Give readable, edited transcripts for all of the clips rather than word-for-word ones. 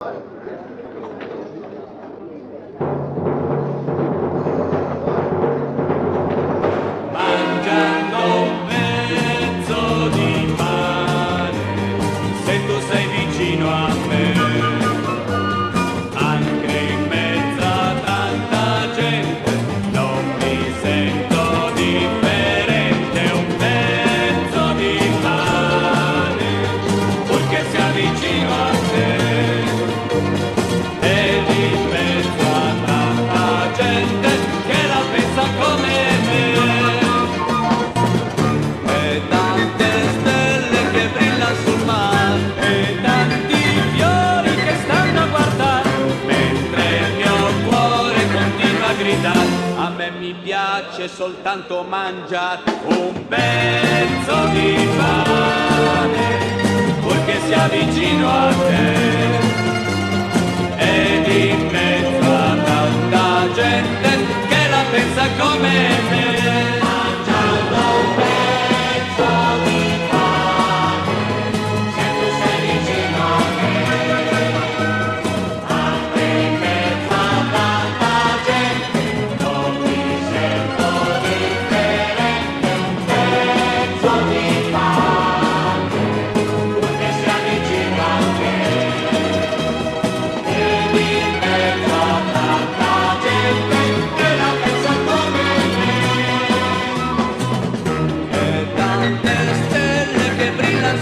Mangiando un pezzo di pane, se tu sei vicino a me, anche in mezzo a tanta gente, non mi sento differente. Un pezzo di pane, purché sia vicino a te, ed in mezzo a tanta gente che la pensa come me. Sul mare e tanti fiori che stanno a guardare, mentre il mio cuore continua a gridare. A me mi piace soltanto mangiare un pezzo di pane, purché sia vicino a te, ed in mezzo a tanta gente che la pensa come me.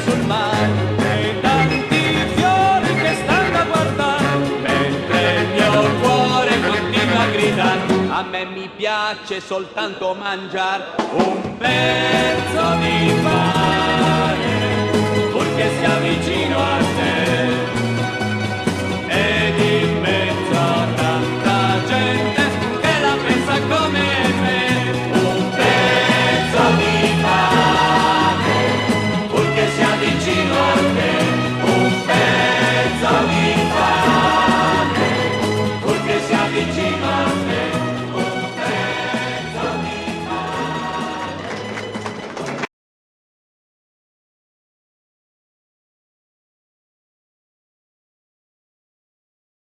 Sul mare e tanti fiori che stanno a guardare, mentre il mio cuore continua a gridare. A me mi piace soltanto mangiare un pezzo di pane.